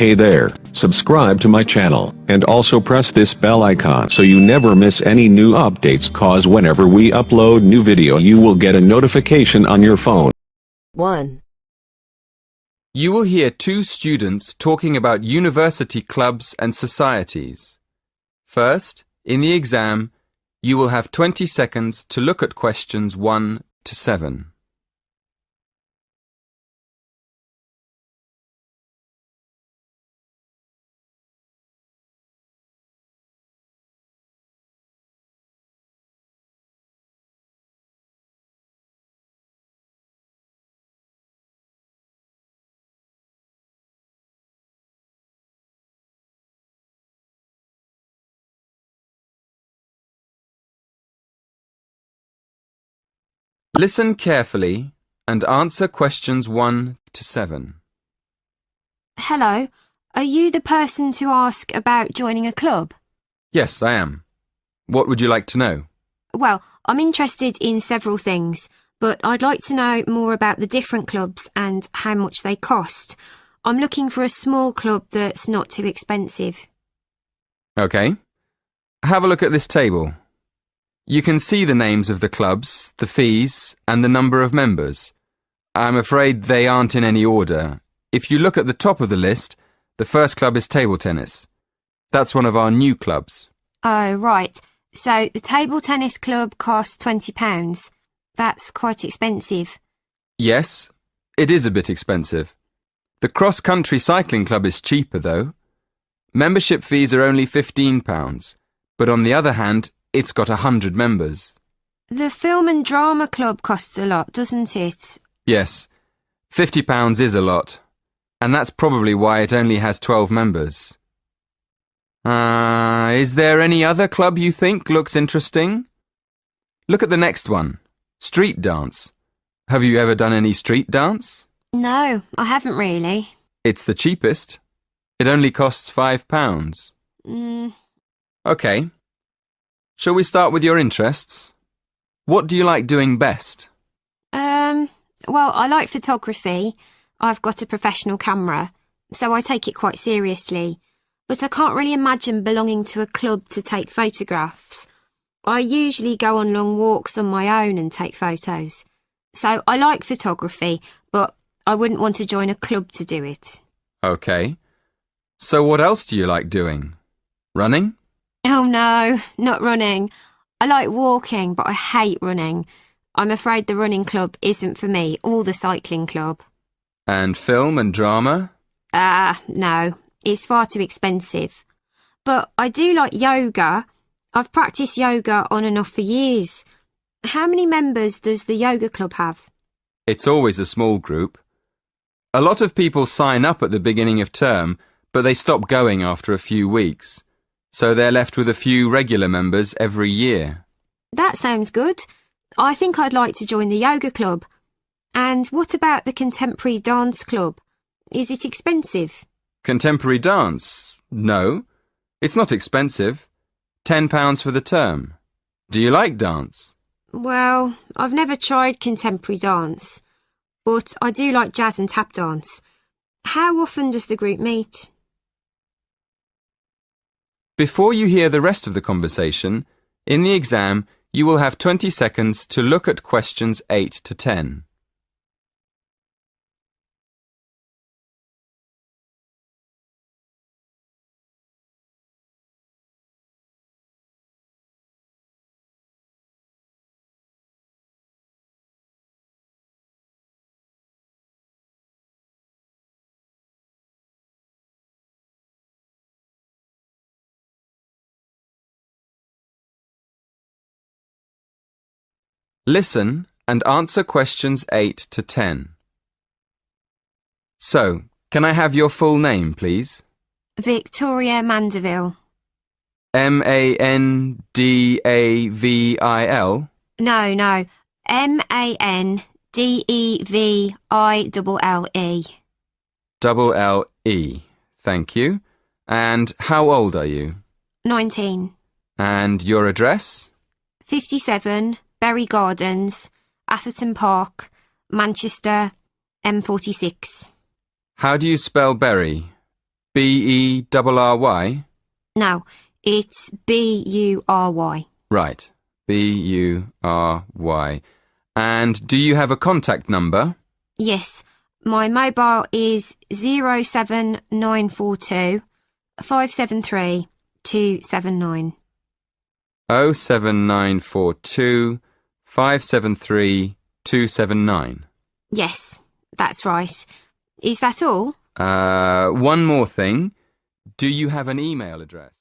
Hey there, subscribe to my channel, and also press this bell icon so you never miss any new updates, cause whenever we upload new video you will get a notification on your phone. 1. You will hear two students talking about university clubs and societies. First, in the exam, you will have 20 seconds to look at questions 1 to 7. Listen carefully and answer questions 1 to 7. Hello, are you the person to ask about joining a club? Yes, I am. What would you like to know? Well, I'm interested in several things, but I'd like to know more about the different clubs and how much they cost. I'm looking for a small club that's not too expensive. Okay. Have a look at this table. You can see the names of the clubs, the fees, and the number of members. I'm afraid they aren't in any order. If you look at the top of the list, the first club is table tennis. That's one of our new clubs. Oh, right. So the table tennis club costs £20. That's quite expensive. Yes, it is a bit expensive. The cross-country cycling club is cheaper, though. Membership fees are only £15, but on the other hand, it's got 100 members. The film and drama club costs a lot, doesn't it? Yes, £50 is a lot, and that's probably why it only has 12 members. Is there any other club you think looks interesting? Look at the next one, street dance. Have you ever done any street dance? No, I haven't really. It's the cheapest. It only costs £5. Okay. Shall we start with your interests? What do you like doing best? Well, I like photography. I've got a professional camera, so I take it quite seriously. But I can't really imagine belonging to a club to take photographs. I usually go on long walks on my own and take photos. So I like photography, but I wouldn't want to join a club to do it. Okay. So what else do you like doing? Running? Oh no, not running. I like walking, but I hate running. I'm afraid the running club isn't for me, or the cycling club. And film and drama? No, it's far too expensive. But I do like yoga. I've practiced yoga on and off for years. How many members does the yoga club have? It's always a small group. A lot of people sign up at the beginning of term, but they stop going after a few weeks. So they're left with a few regular members every year. That sounds good. I think I'd like to join the yoga club. And what about the contemporary dance club? Is it expensive? Contemporary dance? No. It's not expensive. £10 for the term. Do you like dance? Well, I've never tried contemporary dance, but I do like jazz and tap dance. How often does the group meet? Before you hear the rest of the conversation, in the exam, you will have 20 seconds to look at questions 8 to 10. Listen and answer questions 8 to 10. So, can I have your full name, please? Victoria Mandeville. Mandavil? No. Mandeville. L-E. Thank you. And how old are you? 19. And your address? 57, Bury Gardens, Atherton Park, Manchester, M46. How do you spell Bury? B-E-R-R-Y? No, it's B-U-R-Y. Right. B-U-R-Y. And do you have a contact number? Yes, my mobile is 07942 573 279. 07942 573 279. Yes, that's right. Is that all? One more thing. Do you have an email address?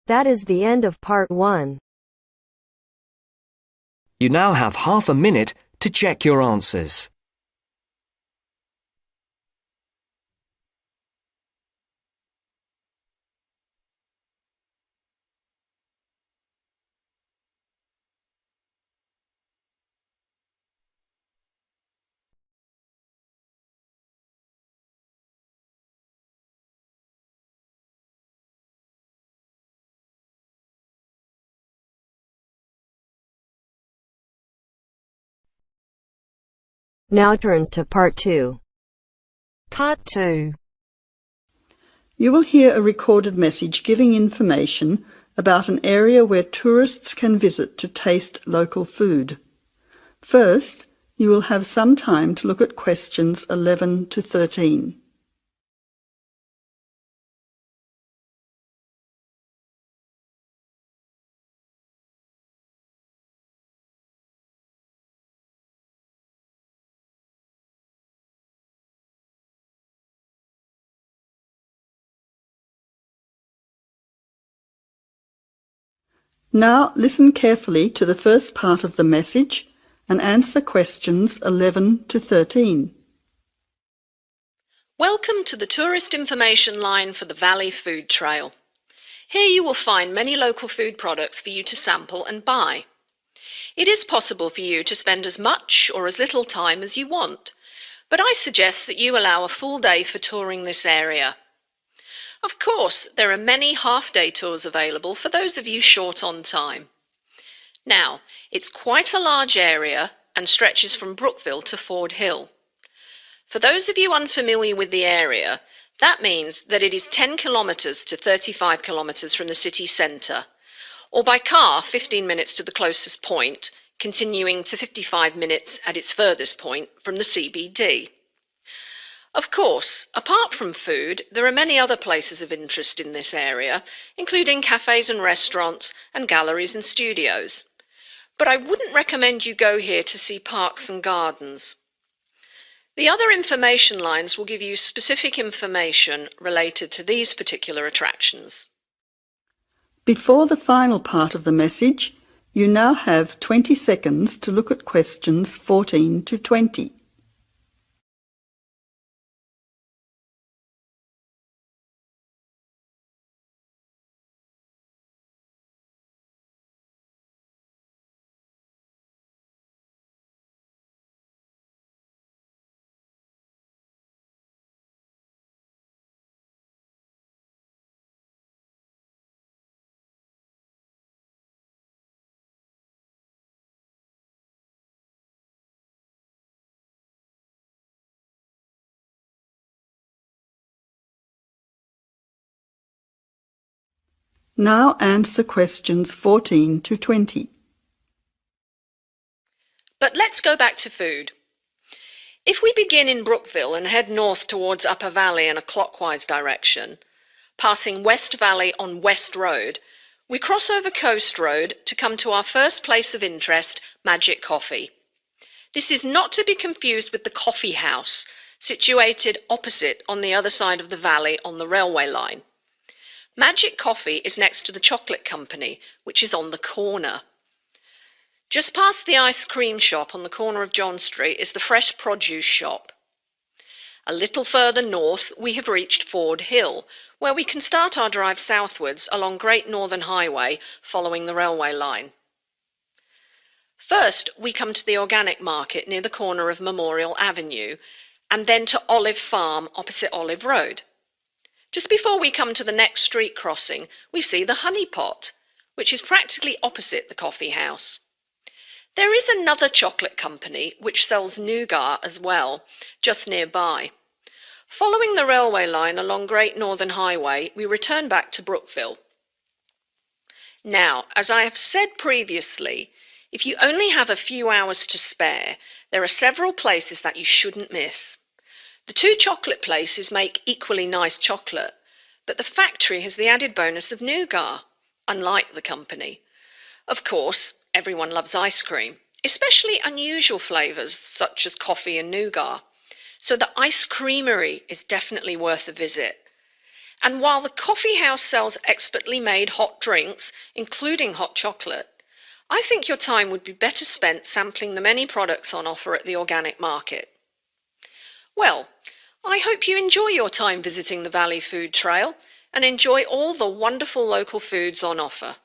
That is the end of part 1. You now have half a minute to check your answers. Now turns to part 2. Part 2. You will hear a recorded message giving information about an area where tourists can visit to taste local food. First, you will have some time to look at questions 11 to 13. Now listen carefully to the first part of the message and answer questions 11 to 13. Welcome to the tourist information line for the Valley Food Trail. Here you will find many local food products for you to sample and buy. It is possible for you to spend as much or as little time as you want, but I suggest that you allow a full day for touring this area. Of course, there are many half-day tours available for those of you short on time. Now, it's quite a large area and stretches from Brookville to Ford Hill. For those of you unfamiliar with the area, that means that it is 10 kilometres to 35 kilometres from the city centre, or by car 15 minutes to the closest point, continuing to 55 minutes at its furthest point from the CBD. Of course, apart from food, there are many other places of interest in this area, including cafes and restaurants and galleries and studios. But I wouldn't recommend you go here to see parks and gardens. The other information lines will give you specific information related to these particular attractions. Before the final part of the message, you now have 20 seconds to look at questions 14 to 20. Now answer questions 14 to 20. But let's go back to food. If we begin in Brookville and head north towards Upper Valley in a clockwise direction, passing West Valley on West Road, we cross over Coast Road to come to our first place of interest, Magic Coffee. This is not to be confused with the Coffee House, situated opposite on the other side of the valley on the railway line. Magic Coffee is next to the Chocolate Company, which is on the corner. Just past the ice cream shop on the corner of John Street is the fresh produce shop. A little further north we have reached Ford Hill, where we can start our drive southwards along Great Northern Highway following the railway line. First we come to the organic market near the corner of Memorial Avenue, and then to Olive Farm opposite Olive Road. Just before we come to the next street crossing, we see the Honey Pot, which is practically opposite the coffee house. There is another chocolate company which sells nougat as well, just nearby. Following the railway line along Great Northern Highway, we return back to Brookville. Now, as I have said previously, if you only have a few hours to spare, there are several places that you shouldn't miss. The two chocolate places make equally nice chocolate, but the factory has the added bonus of nougat, unlike the company. Of course, everyone loves ice cream, especially unusual flavours such as coffee and nougat, so the ice creamery is definitely worth a visit. And while the coffee house sells expertly made hot drinks, including hot chocolate, I think your time would be better spent sampling the many products on offer at the organic market. Well, I hope you enjoy your time visiting the Valley Food Trail and enjoy all the wonderful local foods on offer.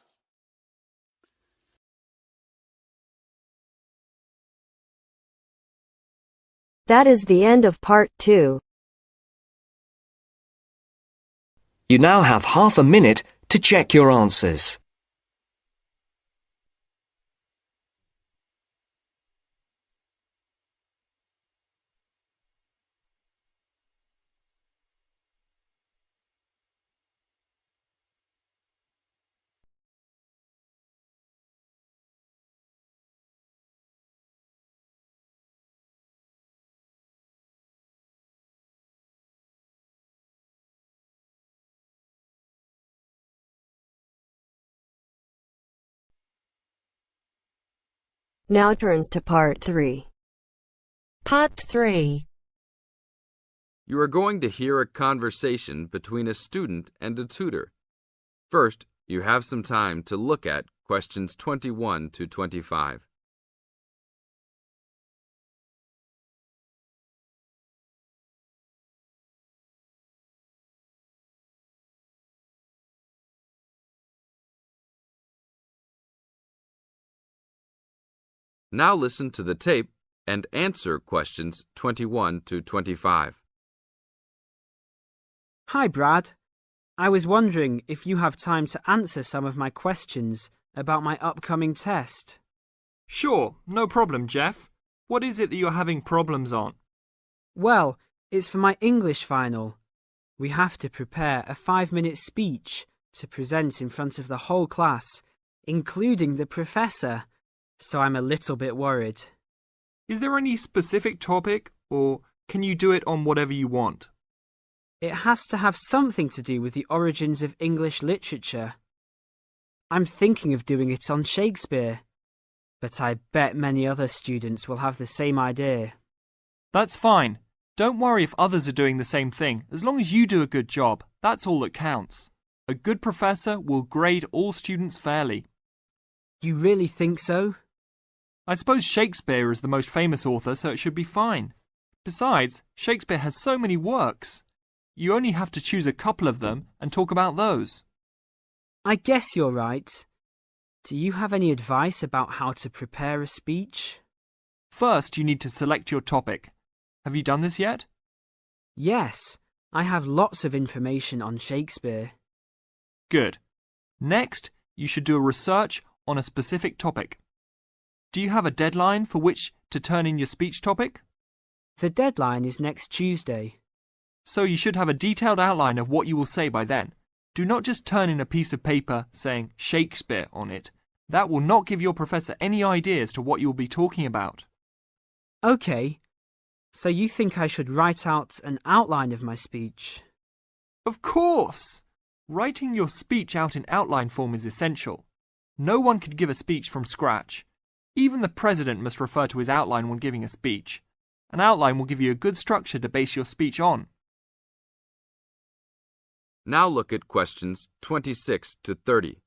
That is the end of part 2. You now have half a minute to check your answers. Now turns to part 3. Part 3. You are going to hear a conversation between a student and a tutor. First, you have some time to look at questions 21 to 25. Now listen to the tape and answer questions 21 to 25. Hi, Brad. I was wondering if you have time to answer some of my questions about my upcoming test. Sure, no problem, Jeff. What is it that you're having problems on? Well, it's for my English final. We have to prepare a 5-minute speech to present in front of the whole class, including the professor, so I'm a little bit worried. Is there any specific topic, or can you do it on whatever you want? It has to have something to do with the origins of English literature. I'm thinking of doing it on Shakespeare, but I bet many other students will have the same idea. That's fine. Don't worry if others are doing the same thing. As long as you do a good job, that's all that counts. A good professor will grade all students fairly. You really think so? I suppose Shakespeare is the most famous author, so it should be fine. Besides, Shakespeare has so many works. You only have to choose a couple of them and talk about those. I guess you're right. Do you have any advice about how to prepare a speech? First, you need to select your topic. Have you done this yet? Yes, I have lots of information on Shakespeare. Good. Next, you should do a research on a specific topic. Do you have a deadline for which to turn in your speech topic? The deadline is next Tuesday. So you should have a detailed outline of what you will say by then. Do not just turn in a piece of paper saying Shakespeare on it. That will not give your professor any idea as to what you will be talking about. OK, so you think I should write out an outline of my speech? Of course! Writing your speech out in outline form is essential. No one could give a speech from scratch. Even the president must refer to his outline when giving a speech. An outline will give you a good structure to base your speech on. Now look at questions 26 to 30.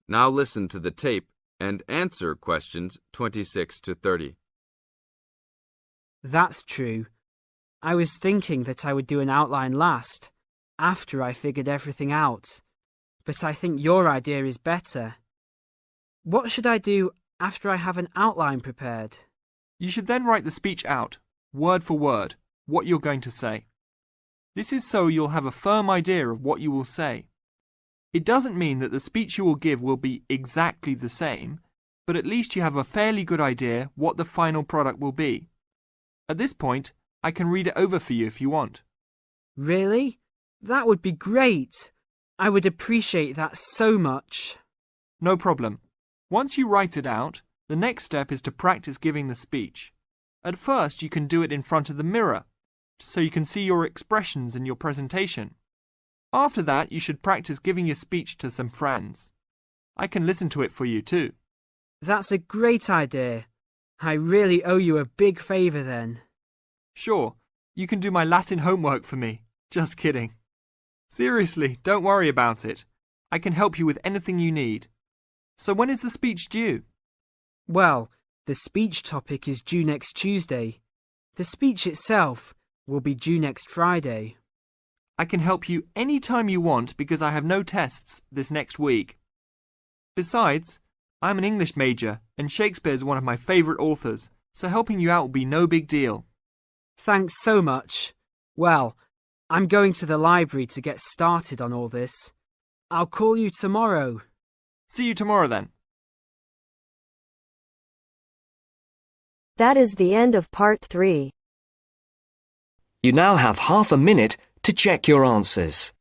Now listen to the tape and answer questions 26 to 30. That's true. I was thinking that I would do an outline last, after I figured everything out. But I think your idea is better. What should I do after I have an outline prepared. You should then write the speech out, word for word, what you're going to say. This is so you'll have a firm idea of what you will say. It doesn't mean that the speech you will give will be exactly the same, but at least you have a fairly good idea what the final product will be. At this point, I can read it over for you if you want. Really? That would be great. I would appreciate that so much. No problem. Once you write it out, the next step is to practice giving the speech. At first, you can do it in front of the mirror, so you can see your expressions in your presentation. After that, you should practice giving your speech to some friends. I can listen to it for you too. That's a great idea. I really owe you a big favour then. Sure, you can do my Latin homework for me. Just kidding. Seriously, don't worry about it. I can help you with anything you need. So when is the speech due? Well, the speech topic is due next Tuesday. The speech itself will be due next Friday. I can help you any time you want because I have no tests this next week. Besides, I'm an English major and Shakespeare is one of my favourite authors, so helping you out will be no big deal. Thanks so much. Well, I'm going to the library to get started on all this. I'll call you tomorrow. See you tomorrow then. That is the end of part 3. You now have half a minute to check your answers.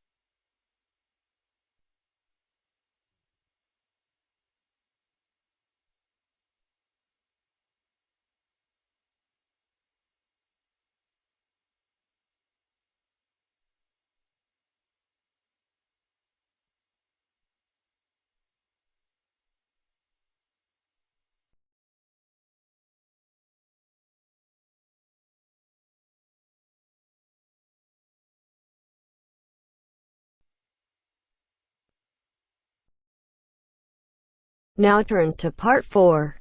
Now turns to part 4.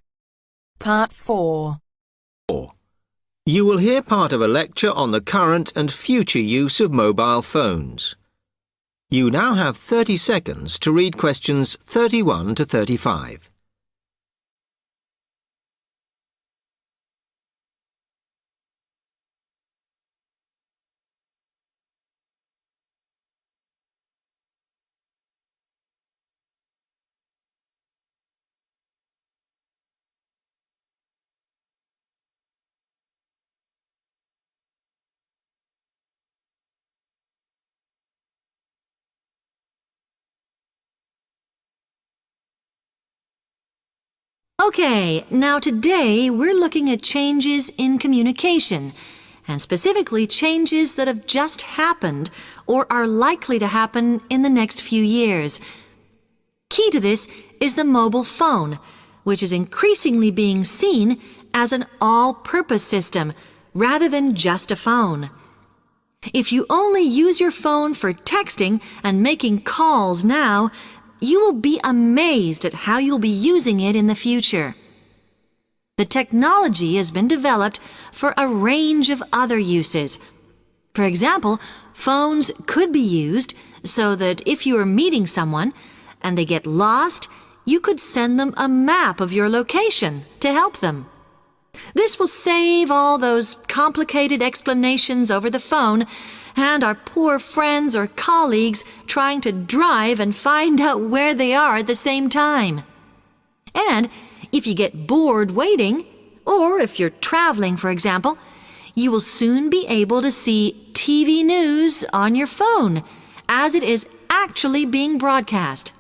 Part 4. You will hear part of a lecture on the current and future use of mobile phones. You now have 30 seconds to read questions 31 to 35. Okay, now today we're looking at changes in communication, and specifically changes that have just happened or are likely to happen in the next few years. Key to this is the mobile phone, which is increasingly being seen as an all-purpose system rather than just a phone. If you only use your phone for texting and making calls now, you will be amazed at how you'll be using it in the future. The technology has been developed for a range of other uses. For example, phones could be used so that if you are meeting someone and they get lost, you could send them a map of your location to help them. This will save all those complicated explanations over the phone and our poor friends or colleagues trying to drive and find out where they are at the same time. And if you get bored waiting, or if you're traveling, for example, you will soon be able to see TV news on your phone as it is actually being broadcast.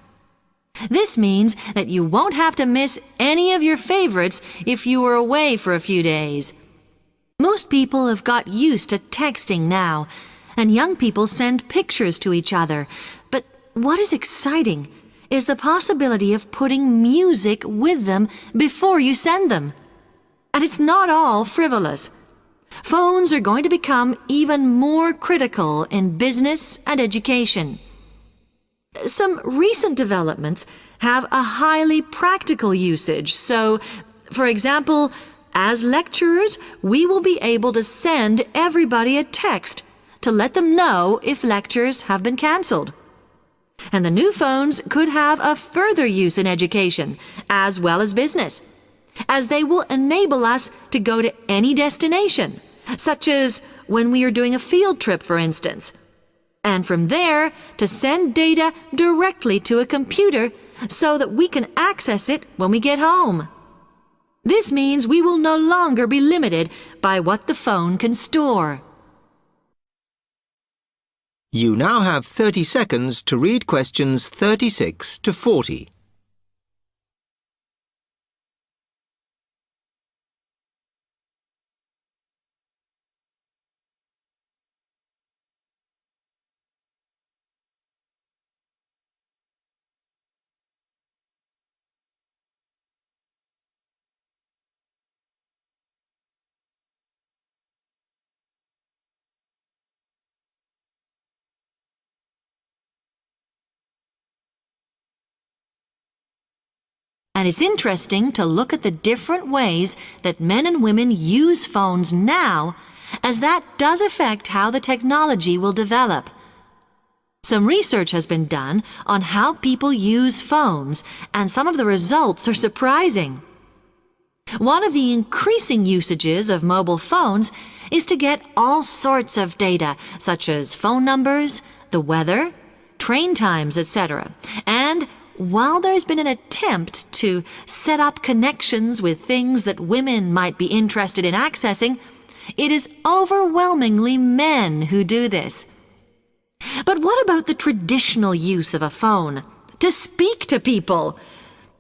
This means that you won't have to miss any of your favorites if you were away for a few days. Most people have got used to texting now, and young people send pictures to each other. But what is exciting is the possibility of putting music with them before you send them. And it's not all frivolous. Phones are going to become even more critical in business and education. Some recent developments have a highly practical usage. So, for example, as lecturers, we will be able to send everybody a text to let them know if lectures have been cancelled. And the new phones could have a further use in education, as well as business. as they will enable us to go to any destination, such as when we are doing a field trip, for instance, and from there to send data directly to a computer so that we can access it when we get home. This means we will no longer be limited by what the phone can store. You now have 30 seconds to read questions 36 to 40. And it's interesting to look at the different ways that men and women use phones now, as that does affect how the technology will develop. Some research has been done on how people use phones, and some of the results are surprising. One of the increasing usages of mobile phones is to get all sorts of data, such as phone numbers, the weather, train times, etc. And while there's been an attempt to set up connections with things that women might be interested in accessing, it is overwhelmingly men who do this. But what about the traditional use of a phone? To speak to people?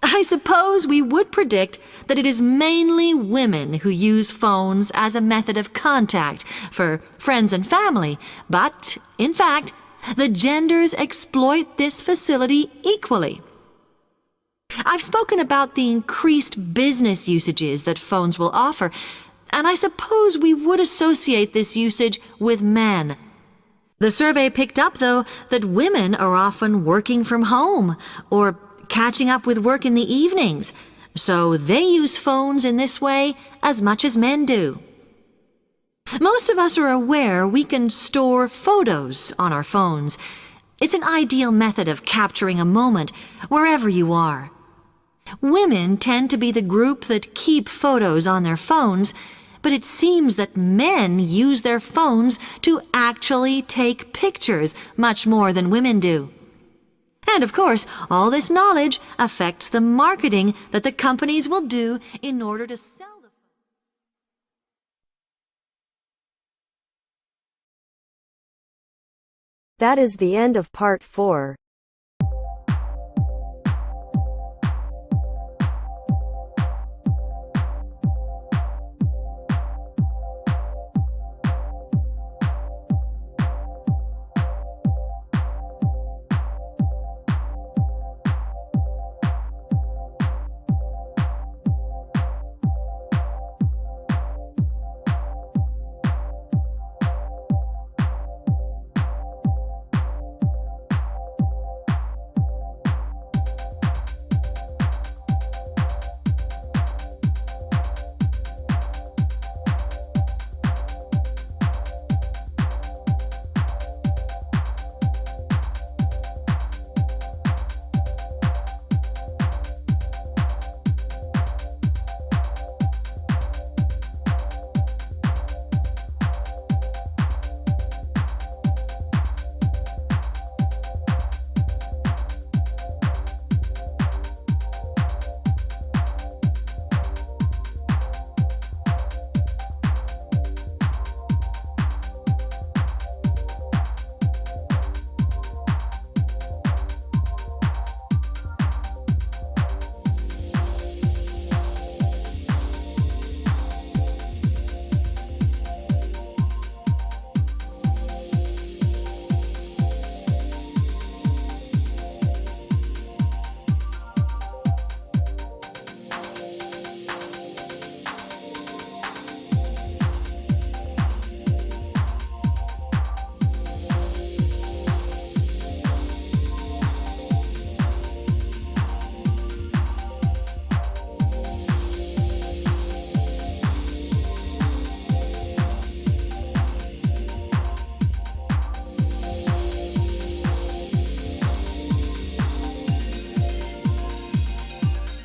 I suppose we would predict that it is mainly women who use phones as a method of contact for friends and family, but, in fact, the genders exploit this facility equally. I've spoken about the increased business usages that phones will offer, and I suppose we would associate this usage with men. The survey picked up, though, that women are often working from home or catching up with work in the evenings, so they use phones in this way as much as men do. Most of us are aware we can store photos on our phones. It's an ideal method of capturing a moment wherever you are. Women tend to be the group that keep photos on their phones, but it seems that men use their phones to actually take pictures much more than women do. And of course, all this knowledge affects the marketing that the companies will do in order to sell the phone. That is the end of part 4.